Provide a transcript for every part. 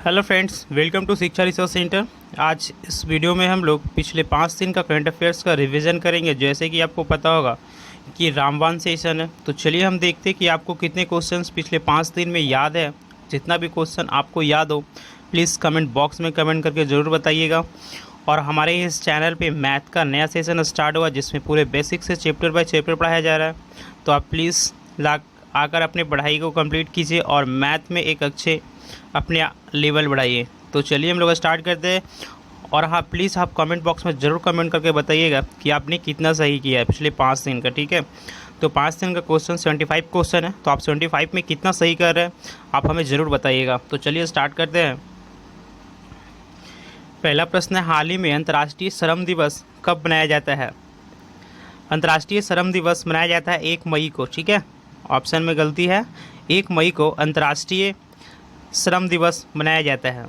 Hello friends, welcome to शिक्षा research centre. आज इस वीडियो में हम लोग पिछले 5 दिन का करंट अफेयर्स का रिवीजन करेंगे। जैसे कि आपको पता होगा कि रामबाण सेशन है, तो चलिए हम देखते हैं कि आपको कितने क्वेश्चंस पिछले 5 दिन में याद है। जितना भी क्वेश्चन आपको याद हो प्लीज़ कमेंट बॉक्स में कमेंट करके ज़रूर बताइएगा। और हमारे इस चैनल पे मैथ का नया सेशन स्टार्ट हुआ जिसमें पूरे बेसिक से चैप्टर बाय चैप्टर पढ़ाया जा रहा है। तो आप प्लीज़ आकर अपनी पढ़ाई को कंप्लीट कीजिए और मैथ में एक अच्छे अपने लेवल बढ़ाइए। तो चलिए हम लोग स्टार्ट करते हैं। और हाँ, प्लीज़ आप कमेंट बॉक्स में ज़रूर कमेंट करके बताइएगा कि आपने कितना सही किया है पिछले 5 दिन का। ठीक है, तो 5 दिन का क्वेश्चन 75 क्वेश्चन है, तो आप 75 में कितना सही कर रहे हैं आप हमें ज़रूर बताइएगा। तो चलिए स्टार्ट करते हैं। पहला प्रश्न है, हाल ही में अंतर्राष्ट्रीय श्रम दिवस कब मनाया जाता है? अंतर्राष्ट्रीय श्रम दिवस मनाया जाता है 1 मई को। ठीक है, ऑप्शन में गलती है, 1 मई को अंतर्राष्ट्रीय श्रम दिवस मनाया जाता है।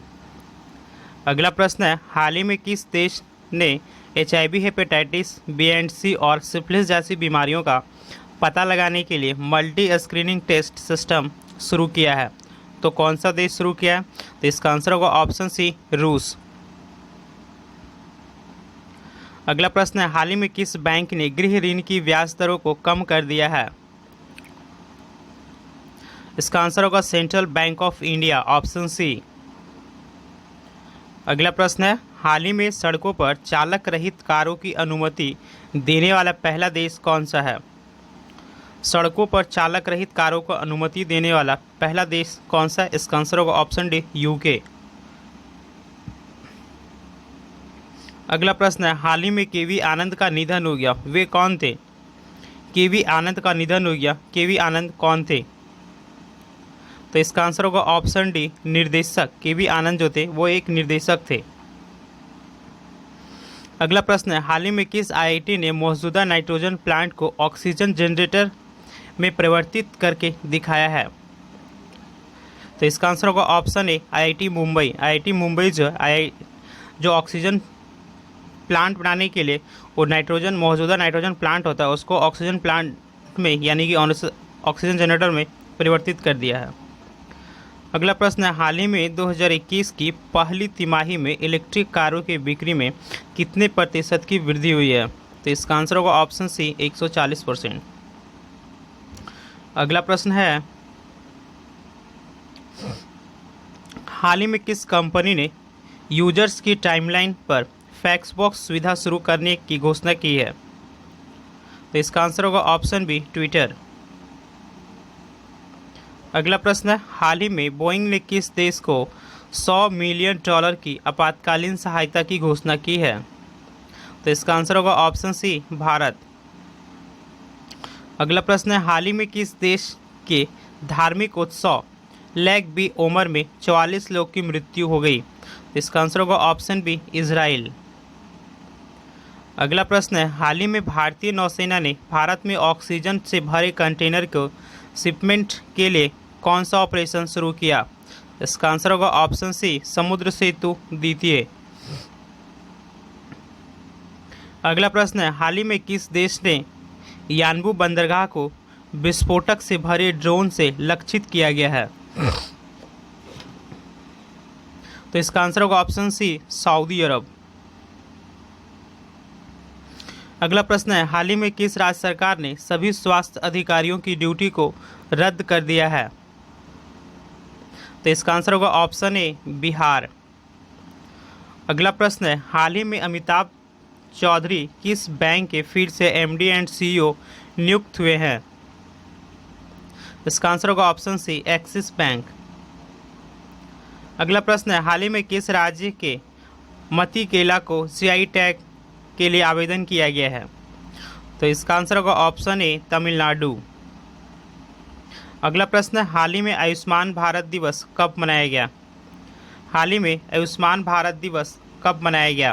अगला प्रश्न है, हाल ही में किस देश ने HIV, हेपेटाइटिस बी एंड सी और सिफिलिस जैसी बीमारियों का पता लगाने के लिए मल्टी स्क्रीनिंग टेस्ट सिस्टम शुरू किया है? तो कौन सा देश शुरू किया है? तो इसका आंसर होगा ऑप्शन सी, रूस। अगला प्रश्न है, हाल ही में किस बैंक ने गृह ऋण की ब्याज दरों को कम कर दिया है? इसका आंसर होगा Central Bank of India, option C. अगला प्रश्न है, हाल ही में सड़कों पर चालक रहित कारों की अनुमति देने वाला पहला देश कौन सा है? सड़कों पर चालक रहित कारों को अनुमति देने वाला पहला देश कौन सा है? इसका आंसर होगा ऑप्शन डी, यूके। अगला प्रश्न है, हाल ही में केवी आनंद का निधन हो गया, वे कौन थे? केवी आनंद का निधन हो गया, केवी आनंद कौन थे? तो इसका आंसर होगा ऑप्शन डी, निर्देशक। केवी आनंद जो थे वो एक निर्देशक थे। अगला प्रश्न है, हाल ही में किस IIT ने मौजूदा नाइट्रोजन प्लांट को ऑक्सीजन जनरेटर में परिवर्तित करके दिखाया है? तो इसका आंसर होगा option A, IIT Mumbai. IIT Mumbai जो ऑक्सीजन प्लांट बनाने के लिए वो मौजूदा नाइट्रोजन प्लांट होता है उसको ऑक्सीजन प्लांट में यानी कि ऑक्सीजन जनरेटर में परिवर्तित कर दिया है। अगला प्रश्न है, हाल ही में 2021 की पहली तिमाही में इलेक्ट्रिक कारों की बिक्री में कितने प्रतिशत की वृद्धि हुई है? तो इसका आंसर होगा ऑप्शन सी, 140%। अगला प्रश्न है, हाल ही में किस कंपनी ने यूजर्स की टाइमलाइन पर फैक्स बॉक्स सुविधा शुरू करने की घोषणा की है? तो इसका आंसर होगा ऑप्शन बी, ट्विटर। अगला प्रश्न है, हाल ही में बोइंग ने किस देश को $100 मिलियन की आपातकालीन सहायता की घोषणा की है? तो इसका आंसर होगा ऑप्शन सी, भारत। अगला प्रश्न है, हाल ही में किस देश के धार्मिक उत्सव लेग बी ओमर में 44 लोग की मृत्यु हो गई? तो इसका आंसर होगा ऑप्शन बी, इजराइल। अगला प्रश्न है, हाल ही में भारतीय नौसेना ने भारत में ऑक्सीजन से भरे कंटेनर को शिपमेंट के लिए कौन सा ऑपरेशन शुरू किया? इसका आंसर होगा ऑप्शन सी, समुद्र सेतु द्वितीय। अगला प्रश्न है, हाल ही में किस देश ने यानबू बंदरगाह को विस्फोटक से भरे ड्रोन से लक्षित किया गया है? तो इसका आंसर होगा ऑप्शन सी, सऊदी अरब। अगला प्रश्न है, हाल ही में किस राज्य सरकार ने सभी स्वास्थ्य अधिकारियों की ड्यूटी को रद्द कर दिया है? तो इसका आंसर होगा ऑप्शन ए, बिहार। अगला प्रश्न है, हाल ही में अमिताभ चौधरी किस बैंक के फिर से MD एंड CEO नियुक्त हुए हैं? इसका आंसर होगा ऑप्शन सी, एक्सिस बैंक। अगला प्रश्न है, हाल ही में किस राज्य के मती केला को CI टैग के लिए आवेदन किया गया है? तो इसका आंसर होगा ऑप्शन ए, तमिलनाडु। अगला प्रश्न है, हाल ही में आयुष्मान भारत दिवस कब मनाया गया? हाल ही में आयुष्मान भारत दिवस कब मनाया गया?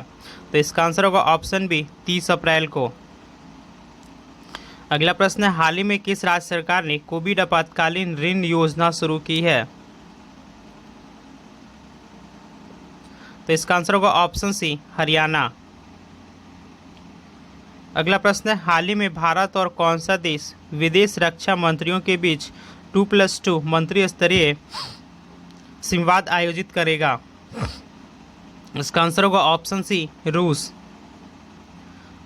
तो इसका आंसर होगा ऑप्शन बी, 30 अप्रैल को। अगला प्रश्न है, हाल ही में किस राज्य सरकार ने कोविड आपातकालीन ऋण योजना शुरू की है? तो इसका आंसर होगा ऑप्शन सी, हरियाणा। अगला प्रश्न है, हाल ही में भारत और कौन सा देश विदेश रक्षा मंत्रियों के बीच 2+2 मंत्री स्तरीय संवाद आयोजित करेगा? इसका आंसर होगा ऑप्शन सी, रूस।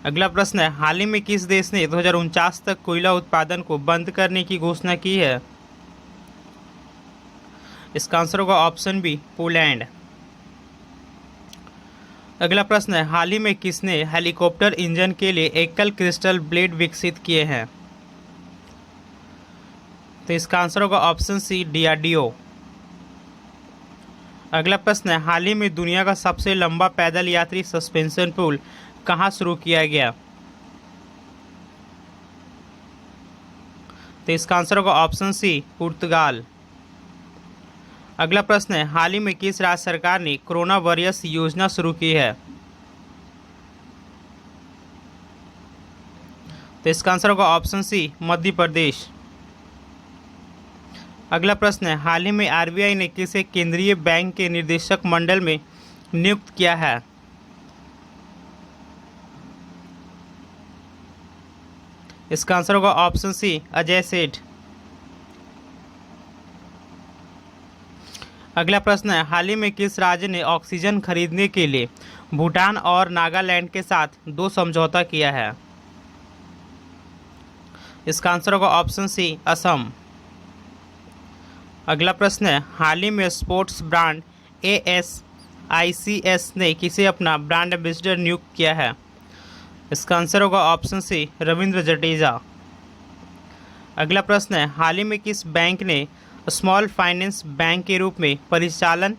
अगला प्रश्न है, हाल ही में किस देश ने 2049 तक कोयला उत्पादन को बंद करने की घोषणा की है? इसका आंसर होगा ऑप्शन बी, पोलैंड। अगला प्रश्न है, हाल ही में किसने हेलीकॉप्टर इंजन के लिए एकल क्रिस्टल ब्लेड विकसित किए हैं? तो इसका आंसर होगा ऑप्शन सी, डीआरडीओ। अगला प्रश्न है, हाल ही में दुनिया का सबसे लंबा पैदल यात्री सस्पेंशन पुल कहाँ शुरू किया गया? तो इसका आंसर होगा ऑप्शन सी, पुर्तगाल। अगला प्रश्न है, हाल ही में किस राज्य सरकार ने कोरोना वॉरियर्स योजना शुरू की है? तो इसका आंसर होगा ऑप्शन सी, मध्य प्रदेश। अगला प्रश्न है, हाल ही में आरबीआई ने किसे केंद्रीय बैंक के निदेशक मंडल में नियुक्त किया है? इसका आंसर होगा ऑप्शन सी, अजय सेठ। अगला प्रश्न है, हाल ही में किस राज्य ने ऑक्सीजन खरीदने के लिए भूटान और नागालैंड के साथ 2 समझौता किया है? इसका आंसर होगा ऑप्शन सी, असम। अगला प्रश्न है, हाल ही में स्पोर्ट्स ब्रांड ASICS ने किसे अपना ब्रांड एम्बेसडर नियुक्त किया है? इसका आंसर होगा ऑप्शन सी, रविंद्र जडेजा। अगला प्रश्न है, हाल ही में किस बैंक ने स्मॉल फाइनेंस बैंक के रूप में परिचालन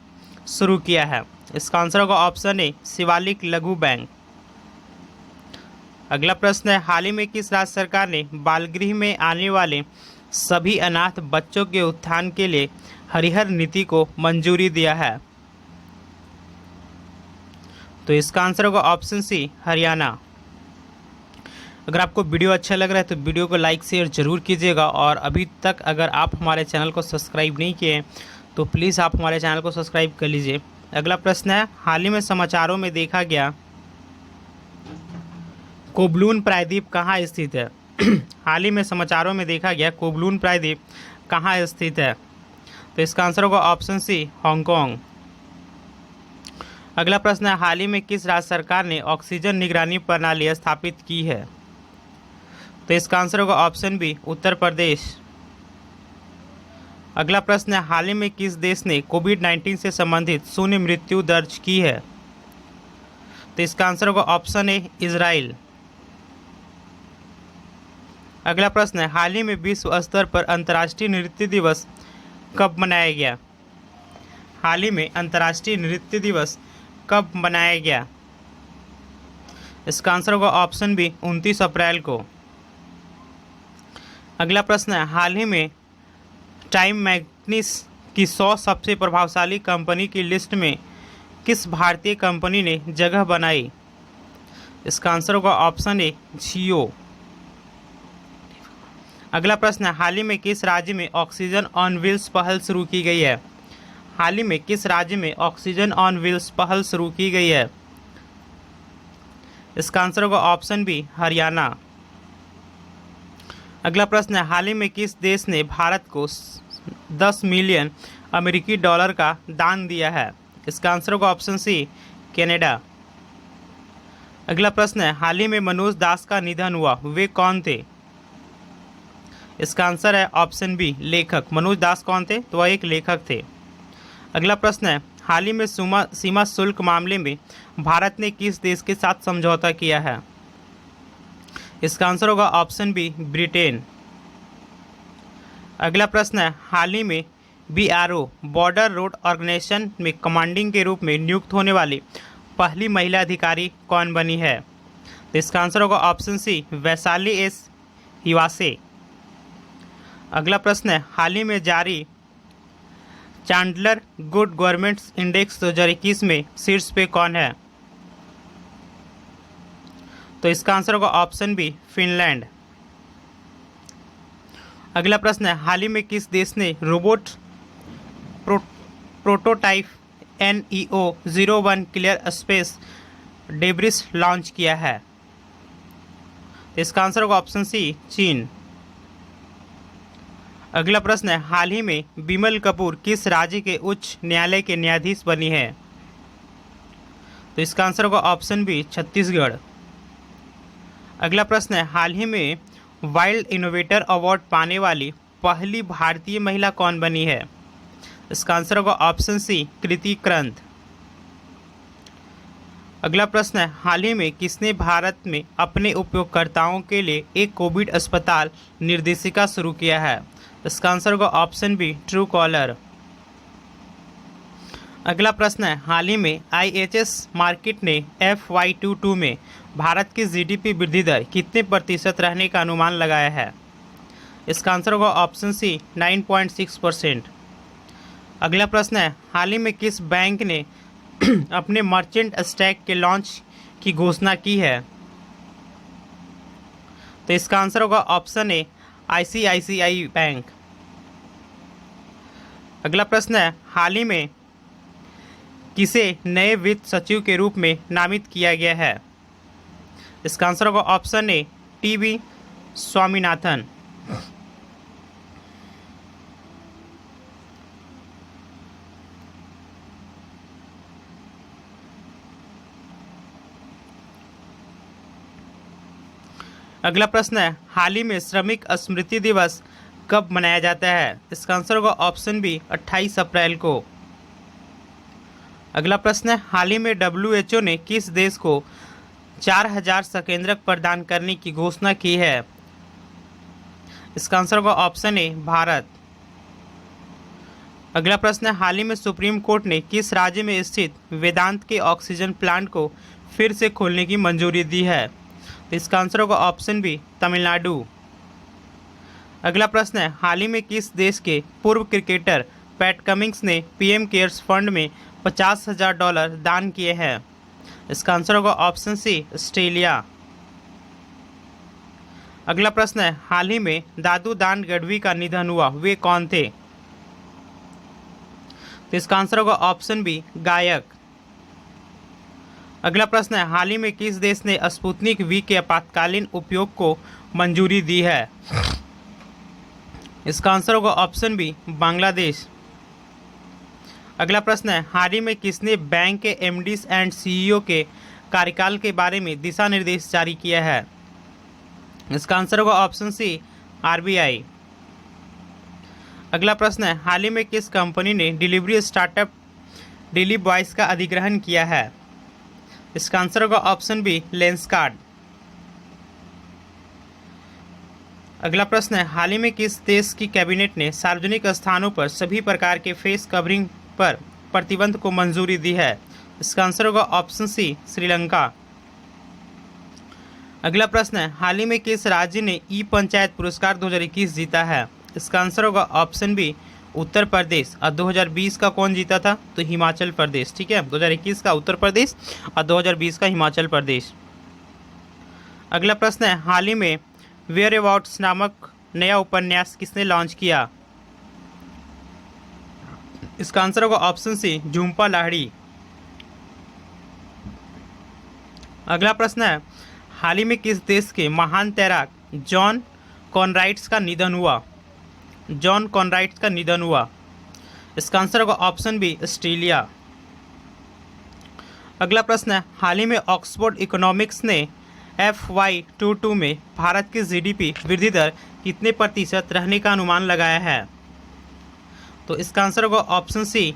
शुरू किया है? इसका आंसर होगा ऑप्शन ए, शिवालिक लघु बैंक। अगला प्रश्न है, हाल ही में किस राज्य सरकार ने बाल गृह में आने वाले सभी अनाथ बच्चों के उत्थान के लिए हरिहर नीति को मंजूरी दिया है? तो इसका आंसर होगा ऑप्शन सी, हरियाणा। अगर आपको वीडियो अच्छा लग रहा है तो वीडियो को लाइक शेयर जरूर कीजिएगा, और अभी तक अगर आप हमारे चैनल को सब्सक्राइब नहीं किए तो प्लीज़ आप हमारे चैनल को सब्सक्राइब कर लीजिए। अगला प्रश्न है, हाल ही में समाचारों में देखा गया कोबलून प्रायद्वीप कहाँ स्थित है? हाल ही में समाचारों में देखा गया कोबलून प्रायद्वीप कहाँ स्थित है? तो इसका आंसर होगा ऑप्शन सी, हांगकांग। अगला प्रश्न है, हाल ही में किस राज्य सरकार ने ऑक्सीजन निगरानी प्रणाली स्थापित की है? तो इसका आंसर होगा ऑप्शन बी, उत्तर प्रदेश। अगला प्रश्न है, हाल ही में किस देश ने कोविड-19 से संबंधित शून्य मृत्यु दर्ज की है? तो इसका आंसर होगा ऑप्शन ए, इजराइल। अगला प्रश्न है, हाल ही में विश्व स्तर पर अंतर्राष्ट्रीय नृत्य दिवस कब मनाया गया? हाल ही में अंतर्राष्ट्रीय नृत्य दिवस कब मनाया गया? इसका आंसर होगा ऑप्शन बी, 29 अप्रैल को। अगला प्रश्न है, हाल ही में टाइम मैगजीन की 100 सबसे प्रभावशाली कंपनी की लिस्ट में किस भारतीय कंपनी ने जगह बनाई? इसका आंसर होगा ऑप्शन ए, जियो। अगला प्रश्न है, हाल ही में किस राज्य में ऑक्सीजन ऑन व्हील्स पहल शुरू की गई है? हाल ही में किस राज्य में ऑक्सीजन ऑन व्हील्स पहल शुरू की गई है? इसका आंसर होगा ऑप्शन बी, हरियाणा। अगला प्रश्न है, हाल ही में किस देश ने भारत को 10 मिलियन अमेरिकी डॉलर का दान दिया है? इसका आंसर होगा ऑप्शन सी, कनाडा। अगला प्रश्न है, हाल ही में मनोज दास का निधन हुआ, वे कौन थे? इसका आंसर है ऑप्शन बी, लेखक। मनोज दास कौन थे? तो वह एक लेखक थे। अगला प्रश्न है, हाल ही में सीमा शुल्क मामले में भारत ने किस देश के साथ समझौता किया है? इसका आंसर होगा ऑप्शन बी, ब्रिटेन। अगला प्रश्न है, हाल ही में BRO बॉर्डर रोड ऑर्गेनाइजेशन में कमांडिंग के रूप में नियुक्त होने वाली पहली महिला अधिकारी कौन बनी है? तो इसका आंसर होगा option C, Vaishali S Hiwase. अगला प्रश्न है, हाल ही में जारी चांडलर गुड गवर्नमेंट इंडेक्स 2021 में शीर्ष पे कौन है? तो इसका आंसर होगा ऑप्शन बी, फिनलैंड। अगला प्रश्न है, हाल ही में किस देश ने robot prototype NEO-01 clear space debris launch किया है? तो इसका आंसर होगा ऑप्शन सी, चीन। अगला प्रश्न है, हाल ही में बिमल कपूर किस राज्य के उच्च न्यायालय के न्यायाधीश बनी है? तो इसका आंसर होगा ऑप्शन बी, छत्तीसगढ़। अगला प्रश्न है, हाल ही में वाइल्ड इनोवेटर अवार्ड पाने वाली पहली भारतीय महिला कौन बनी है? इसका आंसर होगा ऑप्शन सी, कृति क्रंथ। अगला प्रश्न है, हाल ही में किसने भारत में अपने उपयोगकर्ताओं के लिए एक कोविड अस्पताल निर्देशिका शुरू किया है? इसका आंसर होगा ऑप्शन बी, ट्रू कॉलर। अगला प्रश्न है, हाल ही में IHS मार्केट ने FY22 में भारत की GDP वृद्धि दर कितने प्रतिशत रहने का अनुमान लगाया है? इसका आंसर होगा ऑप्शन सी, 9.6%। अगला प्रश्न है, हाल ही में किस बैंक ने अपने मर्चेंट स्टैक के लॉन्च की घोषणा की है? तो इसका आंसर होगा ऑप्शन ए, ICICI बैंक। अगला प्रश्न है, हाल ही में किसे नए वित्त सचिव के रूप में नामित किया गया है? इसका आंसर होगा ऑप्शन ए, TB स्वामीनाथन। अगला प्रश्न है, हाल ही में श्रमिक स्मृति दिवस कब मनाया जाता है? इसका आंसर होगा ऑप्शन बी, 28 अप्रैल को। अगला प्रश्न है, हाल ही में WHO ने किस देश को 4000 संकेंद्रक प्रदान करने की घोषणा की है? इसका आंसर होगा ऑप्शन ए, भारत। अगला प्रश्न है, हाल ही में सुप्रीम कोर्ट ने किस राज्य में स्थित वेदांत के ऑक्सीजन प्लांट को फिर से खोलने की मंजूरी दी है? तो इसका आंसर होगा ऑप्शन बी, तमिलनाडु। अगला प्रश्न है, हाल ही में किस देश के पूर्व क्रिकेटर पैट कमिंग्स ने PM केयर्स फंड में $50,000 दान किए हैं? इसका आंसर होगा ऑप्शन सी, ऑस्ट्रेलिया। अगला प्रश्न है, हाल ही में दादू दान गढ़वी का निधन हुआ, वे कौन थे? तो इसका आंसर होगा ऑप्शन बी, गायक। अगला प्रश्न है, हाल ही में किस देश ने स्पुतनिक V के आपातकालीन उपयोग को मंजूरी दी है? इसका आंसर होगा ऑप्शन बी, बांग्लादेश। अगला प्रश्न है, हाल ही में किसने बैंक के MDs एंड CEO के कार्यकाल के बारे में दिशा निर्देश जारी किया है? इसका आंसर होगा ऑप्शन सी, RBI। अगला प्रश्न है, हाल ही में किस कंपनी ने डिलीवरी स्टार्टअप डेली बॉयज का अधिग्रहण किया है? इसका आंसर होगा ऑप्शन बी, लेंसकार्ट। अगला प्रश्न है, हाल ही में किस देश की कैबिनेट ने सार्वजनिक स्थानों पर सभी प्रकार के फेस कवरिंग पर प्रतिबंध को मंजूरी दी है? इसका आंसर होगा ऑप्शन सी, श्रीलंका। अगला प्रश्न है, हाल ही में किस राज्य ने ई-पंचायत पुरस्कार 2021 जीता है? इसका आंसर होगा ऑप्शन बी, उत्तर प्रदेश। और 2020 का कौन जीता था? तो हिमाचल प्रदेश। ठीक है, 2021 का उत्तर प्रदेश और 2020 का हिमाचल प्रदेश। अगला प्रश्न है, हाल ही में वेयर अबाउट्स नामक नया उपन्यास किसने लॉन्च किया? इसका आंसर होगा ऑप्शन सी, झुम्पा लाहिड़ी। अगला प्रश्न है, हाल ही में किस देश के महान तैराक जॉन कॉनराड्स का निधन हुआ? जॉन कॉनराड्स का निधन हुआ। इसका आंसर होगा ऑप्शन बी, ऑस्ट्रेलिया। अगला प्रश्न है, हाल ही में ऑक्सफोर्ड इकोनॉमिक्स ने FY22 में भारत की GDP वृद्धि दर कितने प्रतिशत रहने का अनुमान लगाया है? तो इसका आंसर होगा ऑप्शन सी,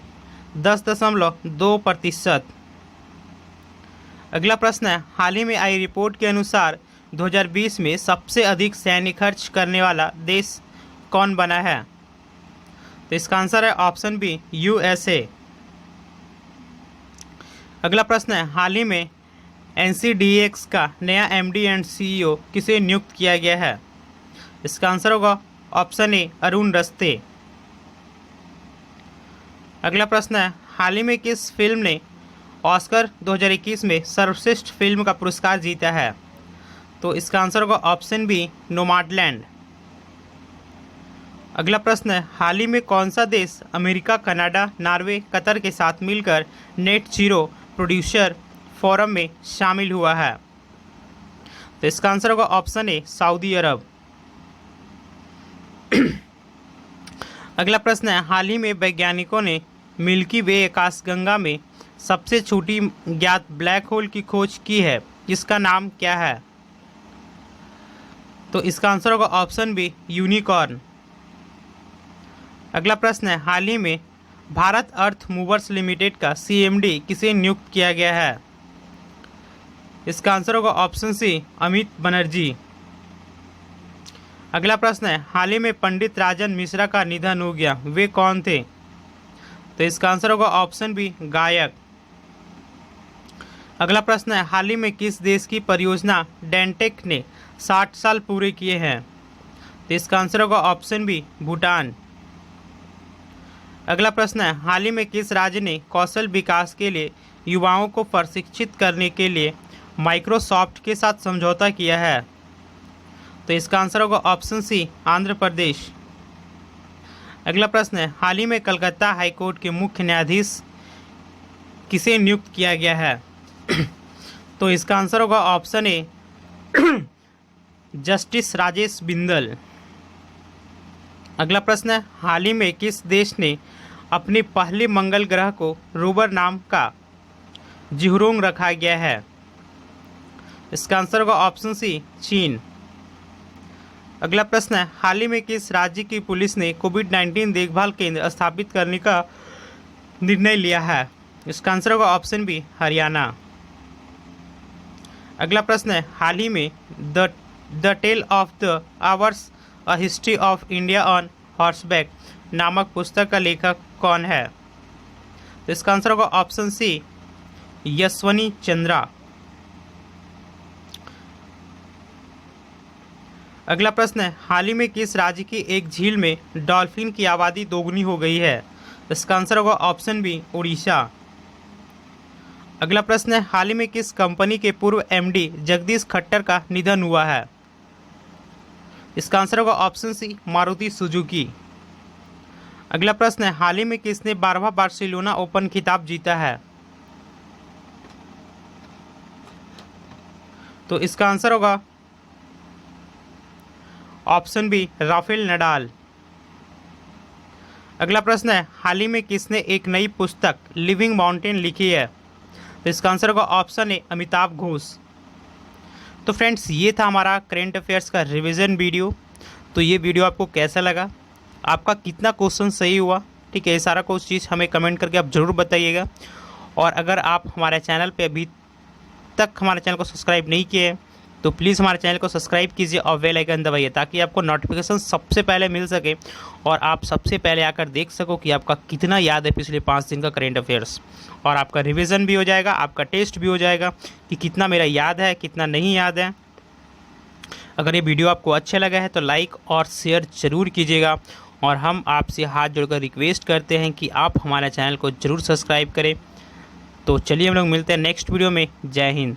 10.2%। अगला प्रश्न है, हाल ही में आई रिपोर्ट के अनुसार 2020 में सबसे अधिक सैन्य खर्च करने वाला देश कौन बना है? तो इसका आंसर है ऑप्शन बी, USA। अगला प्रश्न है, हाल ही में NCDX का नया MD एंड CEO किसे नियुक्त किया गया है? इसका आंसर होगा ऑप्शन ए, अरुण रस्ते। अगला प्रश्न है, हाल ही में किस फिल्म ने ऑस्कर 2021 में सर्वश्रेष्ठ फिल्म का पुरस्कार जीता है? तो इसका आंसर होगा ऑप्शन बी, नोमैडलैंड। अगला प्रश्न है, हाल ही में कौन सा देश अमेरिका, कनाडा, नॉर्वे, कतर के साथ मिलकर नेट जीरो प्रोड्यूसर फोरम में शामिल हुआ है? तो इसका आंसर होगा ऑप्शन ए, सऊदी अरब। अगला प्रश्न है, हाल ही में वैज्ञानिकों ने मिल्की वे आकाशगंगा में सबसे छोटी ज्ञात ब्लैक होल की खोज की है, इसका नाम क्या है? तो इसका आंसर होगा ऑप्शन बी, यूनिकॉर्न। अगला प्रश्न है, हाल ही में भारत अर्थ मूवर्स लिमिटेड का सीएमडी किसे नियुक्त किया गया है? इसका आंसर होगा ऑप्शन सी, अमित बनर्जी। अगला प्रश्न है, हाल ही में पंडित राजन मिश्रा का निधन हो गया, वे कौन थे? तो इसका आंसर होगा ऑप्शन बी, गायक। अगला प्रश्न है, हाल ही में किस देश की परियोजना डेंटेक ने 60 साल पूरे किए हैं? तो इसका आंसर होगा ऑप्शन बी, भूटान। अगला प्रश्न है, हाल ही में किस राज्य ने कौशल विकास के लिए युवाओं को प्रशिक्षित करने के लिए माइक्रोसॉफ्ट के साथ समझौता किया है? तो इसका आंसर होगा ऑप्शन सी, आंध्र प्रदेश। अगला प्रश्न है, हाल ही में कलकत्ता हाईकोर्ट के मुख्य न्यायाधीश किसे नियुक्त किया गया है? तो इसका आंसर होगा option A, justice Rajesh Bindal. अगला प्रश्न है, हाल ही में किस देश ने अपने पहले मंगल ग्रह को रोवर नाम का जिहुरोंग रखा गया है? इसका आंसर होगा ऑप्शन सी, चीन। अगला प्रश्न है, हाल ही में किस राज्य की पुलिस ने कोविड-19 देखभाल केंद्र स्थापित करने का निर्णय लिया है? इसका आंसर होगा ऑप्शन बी, हरियाणा। अगला प्रश्न है, हाल ही में the tale of the horse a history of India on horseback नामक पुस्तक का लेखक कौन है? तो इसका आंसर होगा ऑप्शन सी, यशवनी चंद्रा। अगला प्रश्न है, हाल ही में किस राज्य की एक झील में डॉल्फिन की आबादी दोगुनी हो गई है? इसका आंसर होगा ऑप्शन बी, उड़ीसा। अगला प्रश्न है, हाल ही में किस कंपनी के पूर्व एमडी जगदीश खट्टर का निधन हुआ है? इसका आंसर होगा ऑप्शन सी, मारुति सुजुकी। अगला प्रश्न है, हाल ही में किसने 12वां बार्सिलोना ओपन खिताब जीता है? तो इसका आंसर होगा ऑप्शन बी, राफेल नडाल। अगला प्रश्न है, हाल ही में किसने एक नई पुस्तक लिविंग माउंटेन लिखी है? तो इसका आंसर होगा ऑप्शन ए, अमिताभ घोष। तो फ्रेंड्स, ये था हमारा करेंट अफेयर्स का रिवीजन वीडियो। तो ये वीडियो आपको कैसा लगा, आपका कितना क्वेश्चन सही हुआ, ठीक है, ये सारा कुछ चीज़ हमें कमेंट करके आप ज़रूर बताइएगा। और अगर आप हमारे चैनल पे अभी तक हमारे चैनल को सब्सक्राइब नहीं किए हैं तो प्लीज़ हमारे चैनल को सब्सक्राइब कीजिए और बेल आइकन दबाइए, ताकि आपको नोटिफिकेशन सबसे पहले मिल सके और आप सबसे पहले आकर देख सको कि आपका कितना याद है पिछले 5 दिन का करेंट अफेयर्स। और आपका रिवीजन भी हो जाएगा, आपका टेस्ट भी हो जाएगा कि कितना मेरा याद है, कितना नहीं याद है। अगर ये वीडियो आपको अच्छा लगा है तो लाइक और शेयर ज़रूर कीजिएगा। और हम आपसे हाथ जोड़कर रिक्वेस्ट करते हैं कि आप हमारे चैनल को ज़रूर सब्सक्राइब करें। तो चलिए हम लोग मिलते हैं नेक्स्ट वीडियो में। जय हिंद।